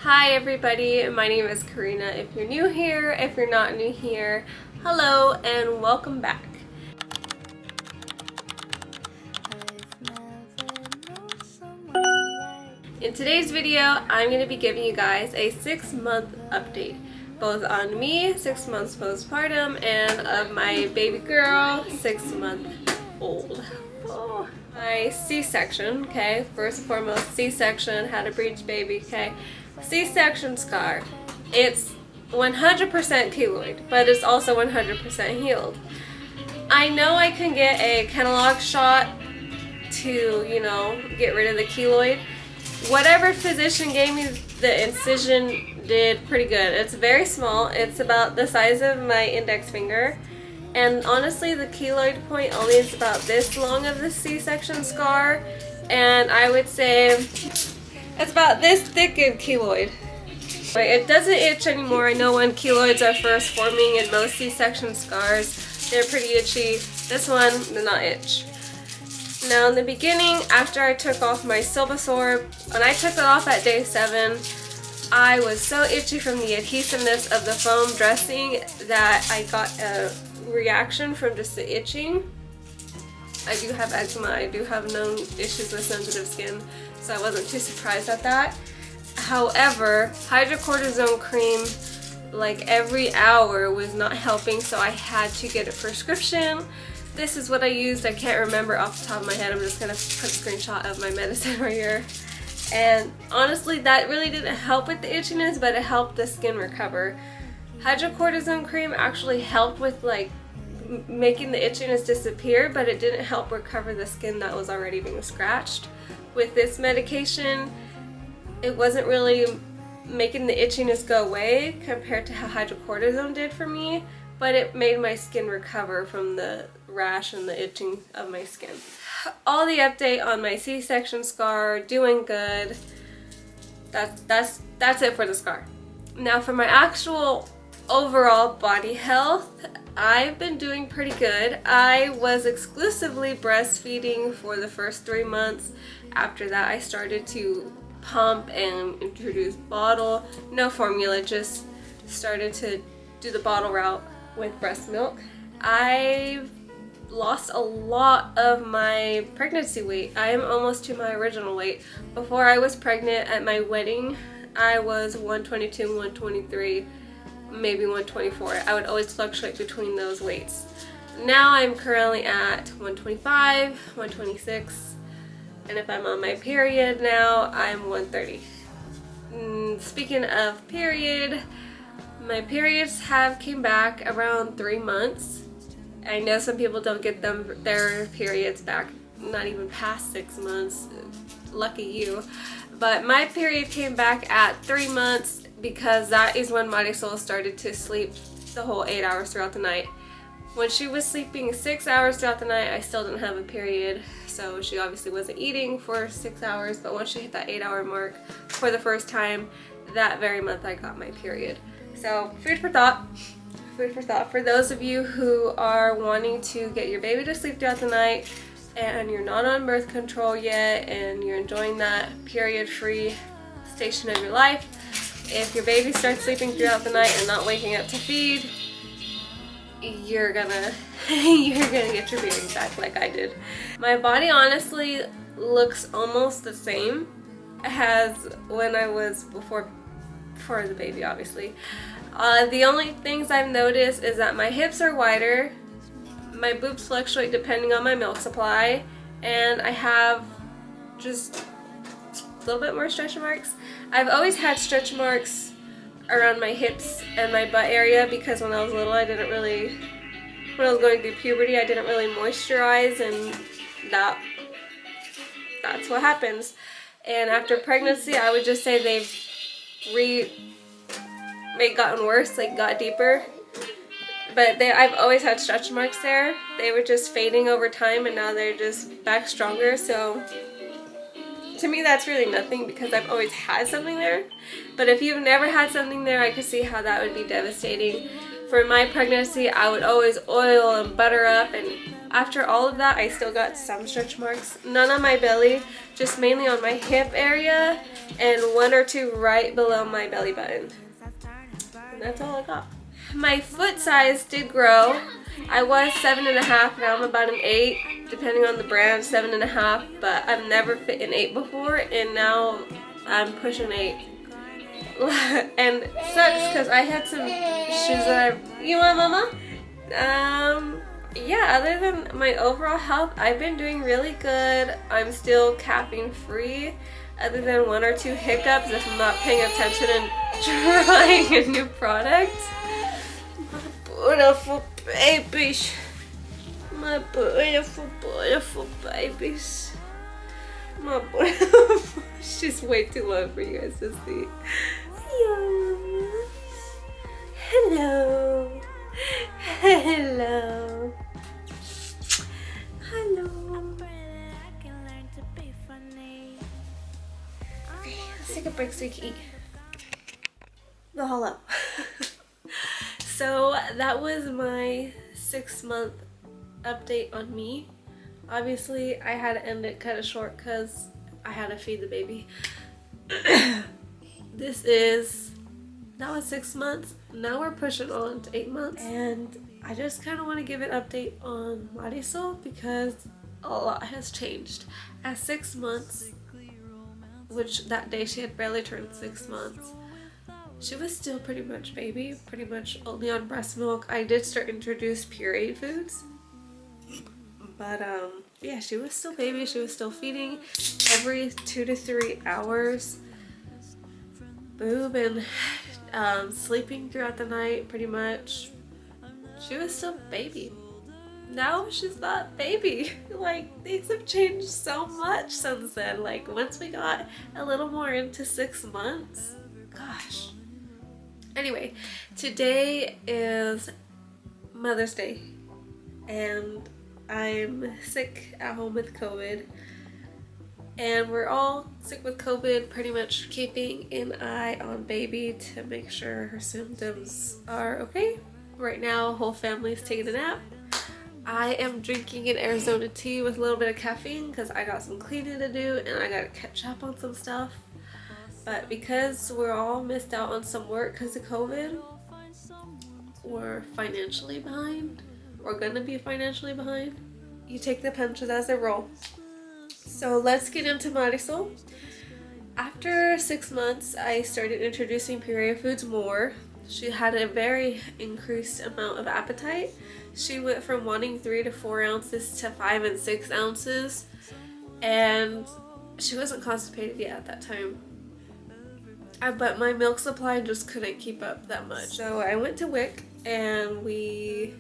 Hi everybody, my name is Corina. If you're new here, if you're not new here, hello and welcome back. In today's video, I'm going to be giving you guys a 6-month update, both on me, 6 months postpartum, and of my baby girl, 6-month-old. Oh. My C-section, okay, first and foremost, C-section, had a breech baby, okay. C-section scar. It's 100% keloid, but it's also 100% healed. I know I can get a Kenalog shot to, get rid of the keloid. Whatever physician gave me the incision did pretty good. It's very small. It's about the size of my index finger. And honestly, the keloid point only is about this long of the C-section scar. And I would say it's about this thick in keloid. It doesn't itch anymore. I know when keloids are first forming in most C-section scars, they're pretty itchy. This one did not itch. Now in the beginning, after I took off my Silvasorb, when I took it off at day 7, I was so itchy from the adhesiveness of the foam dressing that I got a reaction from just the itching. I do have eczema, I do have known issues with sensitive skin, so I wasn't too surprised at that. However, hydrocortisone cream like every hour was not helping, so I had to get a prescription. This is what I used. I can't remember off the top of my head. I'm just going to put a screenshot of my medicine right here. And honestly, that really didn't help with the itchiness, but it helped the skin recover. Hydrocortisone cream actually helped with making the itchiness disappear, but it didn't help recover the skin that was already being scratched. With this medication, it wasn't really making the itchiness go away compared to how hydrocortisone did for me, but it made my skin recover from the rash and the itching of my skin. All the update on my C-section scar, doing good. That's it for the scar. Now for my actual overall body health, I've been doing pretty good. I was exclusively breastfeeding for the first 3 months. After that, I started to pump and introduce bottle. No formula, just started to do the bottle route with breast milk. I've lost a lot of my pregnancy weight. I am almost to my original weight. Before I was pregnant at my wedding, I was 122, 123, maybe 124. I would always fluctuate between those weights. Now I'm currently at 125, 126, and if I'm on my period now, I'm 130. Speaking of period, my periods have came back around 3 months. I know some people don't get their periods back not even past 6 months. Lucky you. But my period came back at 3 months because that is when Marisol started to sleep the whole 8 hours throughout the night. When she was sleeping 6 hours throughout the night, I still didn't have a period, so she obviously wasn't eating for 6 hours, but once she hit that 8-hour mark for the first time, that very month I got my period. So food for thought. Food for thought for those of you who are wanting to get your baby to sleep throughout the night and you're not on birth control yet and you're enjoying that period-free station of your life. If your baby starts sleeping throughout the night and not waking up to feed, you're gonna get your baby back like I did. My body honestly looks almost the same as when I was before the baby, obviously. The only things I've noticed is that my hips are wider, my boobs fluctuate depending on my milk supply, and I have just a little bit more stretch marks. I've always had stretch marks around my hips and my butt area because when I was little, when I was going through puberty, I didn't really moisturize, and that's what happens. And after pregnancy, I would just say they've gotten worse, got deeper. But I've always had stretch marks there. They were just fading over time, and now they're just back stronger. So to me, that's really nothing because I've always had something there. But if you've never had something there, I could see how that would be devastating. For my pregnancy, I would always oil and butter up, and After all of that, I still got some stretch marks. None on my belly, just mainly on my hip area and 1 or 2 right below my belly button. And that's all I got. My foot size did grow. I was 7.5, now I'm about an 8, depending on the brand, 7.5, but I've never fit an 8 before, and now I'm pushing 8. And it sucks because I had some shoes that you want, mama? Yeah, other than my overall health, I've been doing really good. I'm still caffeine free, other than 1 or 2 hiccups if I'm not paying attention and trying a new product. My beautiful babies. My beautiful, beautiful babies. My beautiful. She's way too low for you guys to see. Hello. Hello. Hello. Okay, let's take a break so you can eat. The hello. So that was my 6-month update on me. Obviously, I had to end it kind of short because I had to feed the baby. That was 6 months. Now we're pushing on to 8 months. And I just kind of want to give an update on Marisol because a lot has changed. At 6 months, which that day she had barely turned 6 months, she was still pretty much baby, pretty much only on breast milk. I did start introduce pureed foods. But yeah, she was still baby. She was still feeding every 2 to 3 hours. Boob and sleeping throughout the night pretty much. She was still baby. Now she's not baby. Like, things have changed so much since then. Like, once we got a little more into 6 months, gosh. Anyway, today is Mother's Day and I'm sick at home with COVID, and we're all sick with COVID, pretty much keeping an eye on baby to make sure her symptoms are okay. Right now, whole family's taking a nap. I am drinking an Arizona tea with a little bit of caffeine because I got some cleaning to do and I gotta catch up on some stuff. But because we're all missed out on some work because of COVID, we're financially behind. We're gonna be financially behind. You take the punches as they roll. So let's get into Marisol. After 6 months, I started introducing puree foods more. She had a very increased amount of appetite. She went from wanting 3 to 4 ounces to 5 and 6 ounces. And she wasn't constipated yet at that time. But my milk supply just couldn't keep up that much. So I went to WIC and we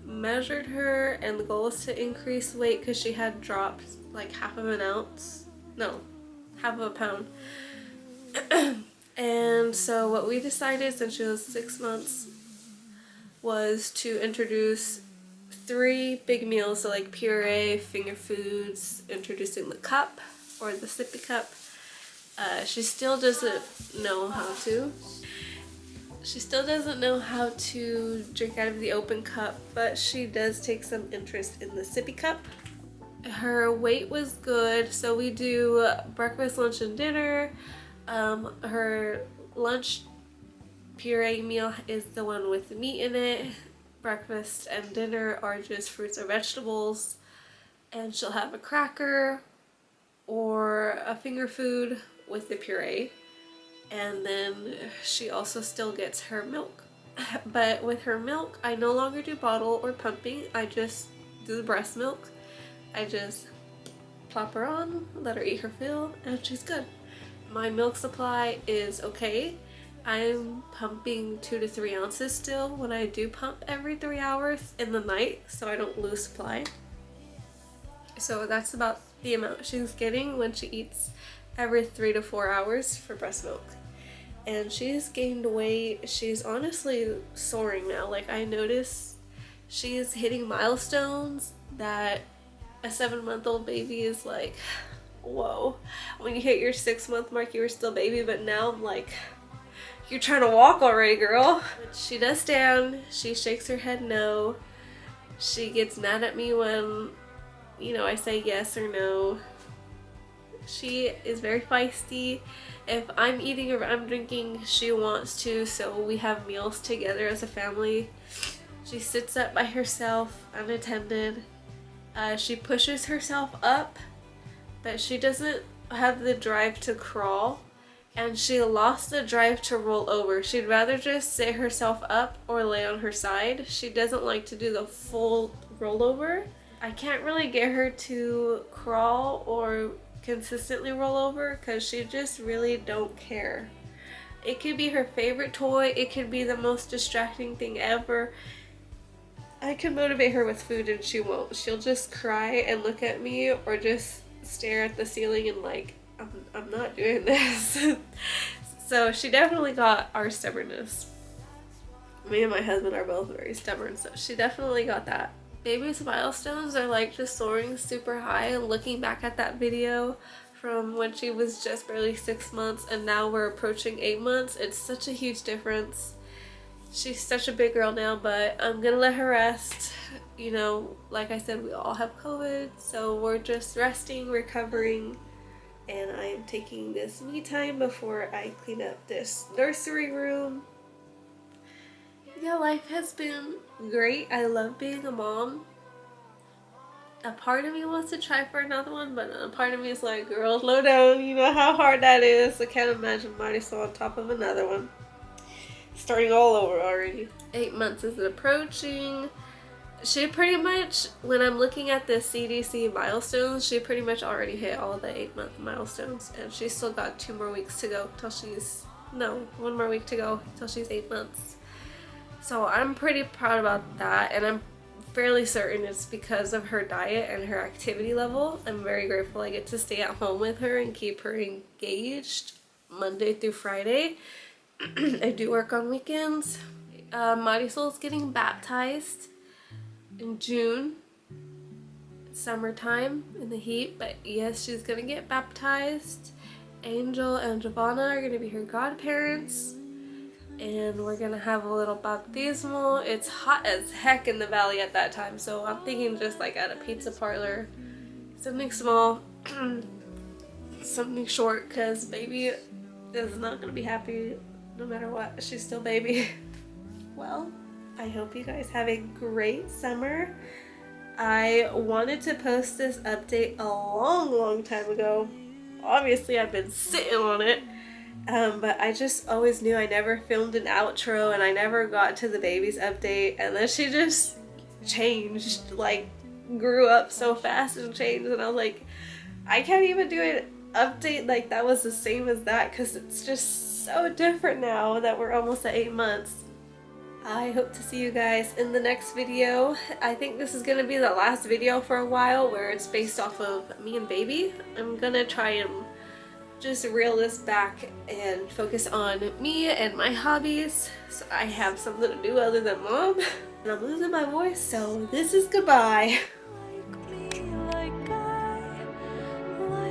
measured her, and the goal was to increase weight because she had dropped like half of a pound. And so what we decided, since she was 6 months, was to introduce 3 big meals, so like puree, finger foods, introducing the cup or the sippy cup. She still doesn't know how to. She still doesn't know how to drink out of the open cup, but she does take some interest in the sippy cup. Her weight was good, so we do breakfast, lunch, and dinner. Her lunch puree meal is the one with the meat in it. Breakfast and dinner are just fruits or vegetables. And she'll have a cracker or a finger food with the puree. And then she also still gets her milk. But with her milk, I no longer do bottle or pumping. I just do the breast milk. I just plop her on, let her eat her fill, and she's good. My milk supply is okay. I'm pumping 2 to 3 ounces still when I do pump every 3 hours in the night, so I don't lose supply. So that's about the amount she's getting when she eats every 3 to 4 hours for breast milk. And she's gained weight. She's honestly soaring now. Like, I notice she's hitting milestones that a 7-month-old baby is like, whoa. When you hit your 6-month mark, you were still baby, but now I'm like, you're trying to walk already, girl. She does stand. She shakes her head no. She gets mad at me when, you know, I say yes or no. She is very feisty. If I'm eating or I'm drinking, she wants to, so we have meals together as a family. She sits up by herself, unattended. She pushes herself up, but she doesn't have the drive to crawl, and she lost the drive to roll over. She'd rather just sit herself up or lay on her side. She doesn't like to do the full rollover. I can't really get her to crawl or consistently roll over because she just really don't care. It could be her favorite toy, it could be the most distracting thing ever. I can motivate her with food and she won't. She'll just cry and look at me or just stare at the ceiling and like, I'm not doing this. So she definitely got our stubbornness. Me and my husband are both very stubborn, so she definitely got that. Baby's milestones are like just soaring super high, and looking back at that video from when she was just barely 6 months and now we're approaching 8 months, it's such a huge difference. She's such a big girl now, but I'm gonna let her rest. You know, like I said, we all have COVID, so we're just resting, recovering, and I am taking this me time before I clean up this nursery room. Yeah, life has been great. I love being a mom. A part of me wants to try for another one, but a part of me is like, girl, slow down. You know how hard that is. I can't imagine Marisol on top of another one. Starting all over already. 8 months is approaching. She pretty much, when I'm looking at the CDC milestones, she pretty much already hit all the 8-month milestones, and she's still got 2 more weeks to go till she's, no, 1 more week to go till she's 8 months. So I'm pretty proud about that, and I'm fairly certain it's because of her diet and her activity level. I'm very grateful I get to stay at home with her and keep her engaged Monday through Friday. I do work on weekends. Marisol's getting baptized in June, summertime in the heat, but yes, she's gonna get baptized. Angel and Giovanna are gonna be her godparents, and we're gonna have a little baptismal. It's hot as heck in the valley at that time, so I'm thinking just like at a pizza parlor, something small, something short, because baby is not gonna be happy no matter what. She's still baby. Well, I hope you guys have a great summer. I wanted to post this update a long time ago. Obviously, I've been sitting on it, but I just always knew I never filmed an outro and I never got to the baby's update, and then she just changed, like grew up so fast and changed, and I was like, I can't even do an update like that was the same as that because it's just so different now that we're almost at 8 months. I hope to see you guys in the next video. I think this is gonna be the last video for a while where it's based off of me and baby. I'm gonna try and just reel this back and focus on me and my hobbies, so I have something to do other than mom. And I'm losing my voice, so this is goodbye.